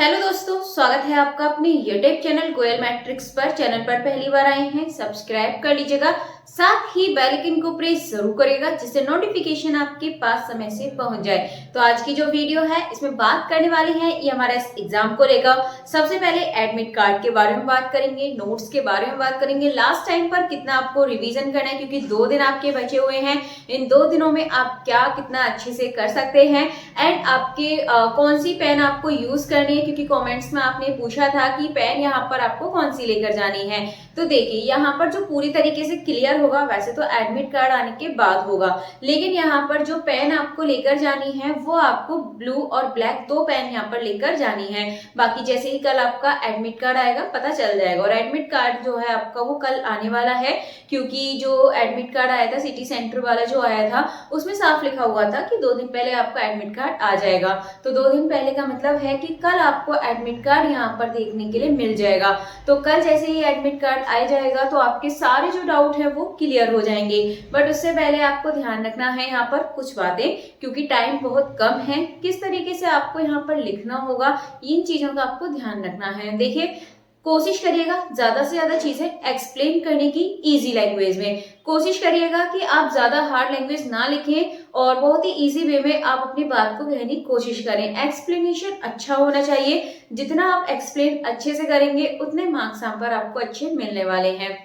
Hello दोस्तों, स्वागत है आपका अपने यूट्यूब चैनल गोयल मैट्रिक्स पर। चैनल पर पहली बार आए हैं, सब्सक्राइब कर लीजिएगा, साथ ही बेल आइकन को प्रेस जरूर करिएगा जिससे नोटिफिकेशन आपके पास समय से पहुंच जाए। तो आज की जो वीडियो है इसमें बात करने वाली है ये हमारा इस एग्जाम को लेकर। सबसे पहले एडमिट कार्ड के बारे में बात करेंगे, नोट्स के बारे में बात करेंगे, लास्ट टाइम पर कितना आपको रिवीजन करना है क्योंकि 2 दिन आपके बचे हुए हैं। इन 2 दिनों में आप क्या कितना अच्छे से कर सकते हैं एंड आपके कौन सी पेन आपको यूज करनी है, क्योंकि कमेंट्स में आपने पूछा था कि पेन यहाँ पर आपको कौन सी लेकर जानी है। तो देखिए यहाँ पर जो पूरी तरीके से क्लियर होगा वैसे तो एडमिट कार्ड आने के बाद होगा, लेकिन यहाँ पर जो पेन आपको लेकर जानी है वो आपको ब्लू और ब्लैक 2 पेन यहाँ पर लेकर जानी है। बाकी जैसे ही कल आपका एडमिट कार्ड आएगा पता चल जाएगा। और एडमिट कार्ड जो है आपका वो कल आने वाला है, क्योंकि जो एडमिट कार्ड आया था सिटी सेंटर वाला जो आया था उसमें साफ लिखा हुआ था कि 2 दिन पहले आपका एडमिट कार्ड आ जाएगा। तो 2 दिन पहले का मतलब है कि कल आपको एडमिट कार्ड यहाँ पर देखने के लिए मिल जाएगा। तो कल जैसे ही एडमिट कार्ड आ जाएगा तो आपके सारे जो डाउट है वो क्लियर हो जाएंगे। बट उससे पहले आपको ध्यान रखना है यहाँ पर कुछ बातें, क्योंकि टाइम बहुत कम है। किस तरीके से आपको यहाँ पर लिखना होगा इन चीजों का आपको ध्यान रखना है। देखिए, कोशिश करिएगा ज्यादा से ज्यादा चीजें एक्सप्लेन करने की इजी लैंग्वेज में। कोशिश करिएगा कि आप ज्यादा हार्ड लैंग्वेज ना लिखें और बहुत ही इजी वे में आप अपनी बात को कहने की कोशिश करें। एक्सप्लेनेशन अच्छा होना चाहिए। जितना आप एक्सप्लेन अच्छे से करेंगे उतने मार्क्स यहाँ पर आपको अच्छे मिलने वाले हैं।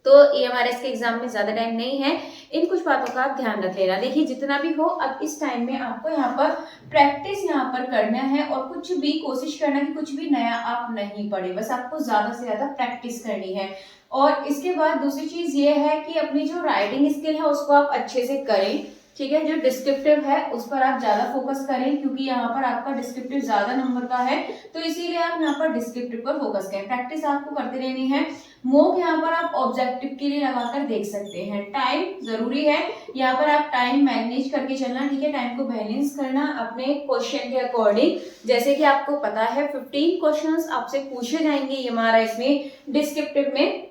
तो ये हमारे इसके एग्जाम में ज्यादा टाइम नहीं है, इन कुछ बातों का आप ध्यान रख लेना। देखिए, जितना भी हो अब इस टाइम में आपको यहाँ पर प्रैक्टिस यहाँ पर करना है और कुछ भी कोशिश करना कि कुछ भी नया आप नहीं पढ़े, बस आपको ज्यादा से ज्यादा प्रैक्टिस करनी है। और इसके बाद दूसरी चीज ये है कि अपनी जो राइटिंग स्किल है उसको आप अच्छे से करें। ठीक है, जो डिस्क्रिप्टिव है उस पर आप ज्यादा फोकस करें, क्योंकि यहाँ पर आपका डिस्क्रिप्टिव ज्यादा नंबर का है, तो इसीलिए आप यहाँ पर डिस्क्रिप्टिव पर फोकस करें। प्रैक्टिस आपको करते रहनी है। मॉक यहाँ पर आप ऑब्जेक्टिव के लिए लगाकर देख सकते हैं। टाइम जरूरी है, यहाँ पर आप टाइम मैनेज करके चलना। ठीक है, टाइम को बैलेंस करना अपने क्वेश्चन के अकॉर्डिंग। जैसे कि आपको पता है 15 क्वेश्चंस आपसे पूछे जाएंगे ये हमारा इसमें डिस्क्रिप्टिव में।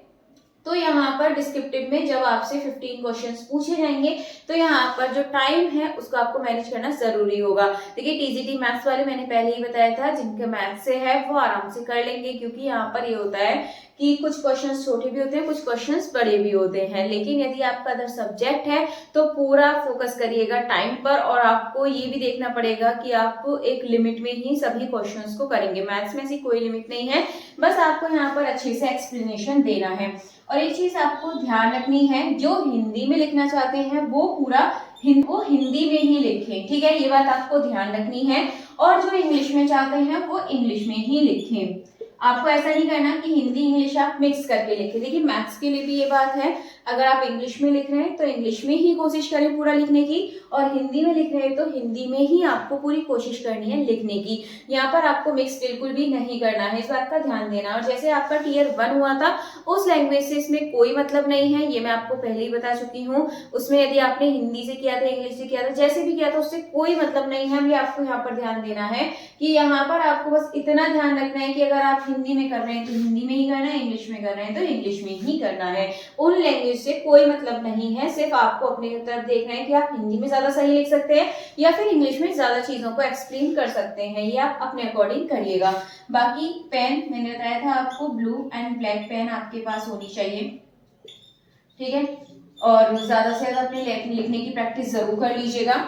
तो यहाँ पर डिस्क्रिप्टिव में जब आपसे 15 क्वेश्चंस पूछे जाएंगे तो यहाँ पर जो टाइम है उसको आपको मैनेज करना जरूरी होगा। देखिए, टीजीटी मैथ्स वाले मैंने पहले ही बताया था, जिनके मैथ्स से है वो आराम से कर लेंगे, क्योंकि यहाँ पर ये होता है कि कुछ क्वेश्चंस छोटे भी होते हैं, कुछ क्वेश्चंस बड़े भी होते हैं। लेकिन यदि आपका अदर सब्जेक्ट है तो पूरा फोकस करिएगा टाइम पर, और आपको ये भी देखना पड़ेगा कि आप एक लिमिट में ही सभी क्वेश्चंस को करेंगे। मैथ्स में ऐसी कोई लिमिट नहीं है, बस आपको यहाँ पर अच्छे से एक्सप्लेनेशन देना है। और एक चीज आपको ध्यान रखनी है, जो हिंदी में लिखना चाहते हैं वो पूरा वो हिंदी में ही लिखें। ठीक है, ये बात आपको ध्यान रखनी है। और जो इंग्लिश में चाहते हैं वो इंग्लिश में ही लिखें। आपको ऐसा नहीं करना कि हिंदी इंग्लिश आप मिक्स करके लिखें। देखिए, मैथ्स के लिए भी ये बात है, अगर आप इंग्लिश में लिख रहे हैं तो इंग्लिश में ही कोशिश करें पूरा लिखने की, और हिंदी में लिख रहे हैं तो हिंदी में ही आपको पूरी कोशिश करनी है लिखने की। यहाँ पर आपको मिक्स बिल्कुल भी नहीं करना है, इस बात का ध्यान देना। और जैसे आपका टियर 1 हुआ था उस लैंग्वेज से इसमें कोई मतलब नहीं है, ये मैं आपको पहले ही बता चुकी हूँ। उसमें यदि आपने हिंदी से किया था, इंग्लिश से किया था, जैसे भी किया था, उससे कोई मतलब नहीं है। ये आपको यहाँ पर ध्यान देना है कि यहाँ पर आपको बस इतना ध्यान रखना है कि अगर आप हिंदी में कर रहे हैं तो हिंदी में ही करना है, इंग्लिश में कर रहे हैं तो इंग्लिश में ही करना है। उन लैंग्वेज से कोई मतलब नहीं है, सिर्फ आपको अपनी तरफ देखना है कि आप हिंदी में ज्यादा सही लिख सकते हैं या फिर इंग्लिश में ज्यादा चीजों को एक्सप्लेन कर सकते हैं। ये आप अपने अकॉर्डिंग करिएगा। बाकी पेन मैंने बताया था आपको, ब्लू एंड ब्लैक पेन आपके पास होनी चाहिए। ठीक है, और ज्यादा से ज्यादा अपने लिखने की प्रैक्टिस जरूर कर लीजिएगा।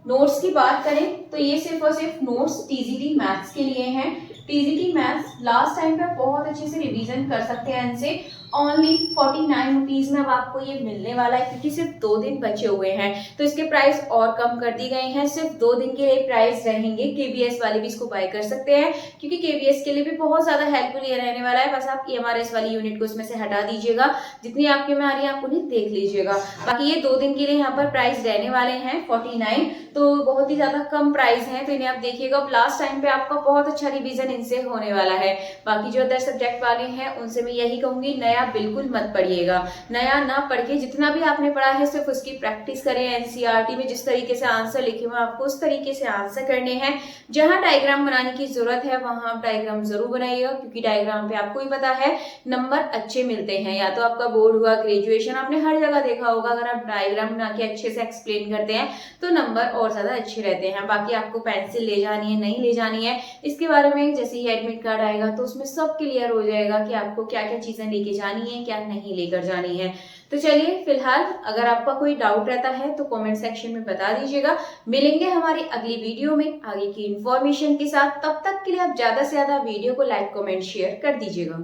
नोट्स की बात करें तो ये सिर्फ और सिर्फ नोट्स टीजीटी मैथ्स के लिए हैं। टीजीटी मैथ्स लास्ट टाइम पे बहुत अच्छे से रिवीजन कर सकते हैं इनसे। ओनली 49 रुपीज में अब आपको ये मिलने वाला है, क्योंकि सिर्फ 2 दिन बचे हुए हैं तो इसके प्राइस और कम कर दी गए हैं। सिर्फ 2 दिन के लिए प्राइस रहेंगे। केबीएस वाले भी इसको बाय कर सकते हैं, क्योंकि केबीएस के लिए भी बहुत ज्यादा हेल्पफुल ये रहने वाला है। बस आप ईएमआरएस वाली यूनिट को इसमें से हटा दीजिएगा, जितनी आपके में आ रही है आप उन्हें देख लीजिएगा। बाकी ये 2 दिन के लिए यहाँ पर प्राइस रहने वाले हैं 49, तो बहुत ही ज्यादा कम प्राइस है, तो इन्हें आप देखिएगा। लास्ट टाइम पे आपका बहुत अच्छा रिवीजन इनसे होने वाला है। बाकी जो अदर सब्जेक्ट वाले हैं उनसे मैं यही कहूंगी, नया बिल्कुल मत पढ़िएगा। नया ना पढ़ के जितना भी आपने पढ़ा है सिर्फ उसकी प्रैक्टिस करें। एनसीईआरटी में जिस तरीके से आंसर लिखे हुए आपको उस तरीके से आंसर करने हैं। जहां डायग्राम बनाने की जरूरत है वहां आप डायग्राम जरूर बनाइएगा, क्योंकि डायग्राम पे आपको ही पता है नंबर अच्छे मिलते हैं। या तो आपका बोर्ड हुआ, ग्रेजुएशन, आपने हर जगह देखा होगा, अगर आप डायग्राम बना के अच्छे से एक्सप्लेन करते हैं तो नंबर और ज्यादा अच्छे रहते हैं। बाकी आपको पेंसिल ले जानी है नहीं ले जानी है इसके बारे में, जैसे जैसे ही एडमिट कार्ड आएगा तो उसमें सब क्लियर हो जाएगा कि आपको क्या क्या चीजें लेके जानी है, क्या नहीं लेकर जानी है। तो चलिए फिलहाल अगर आपका कोई डाउट रहता है तो कमेंट सेक्शन में बता दीजिएगा। मिलेंगे हमारी अगली वीडियो में आगे की इंफॉर्मेशन के साथ। तब तक के लिए आप ज्यादा से ज्यादा वीडियो को लाइक कमेंट शेयर कर दीजिएगा।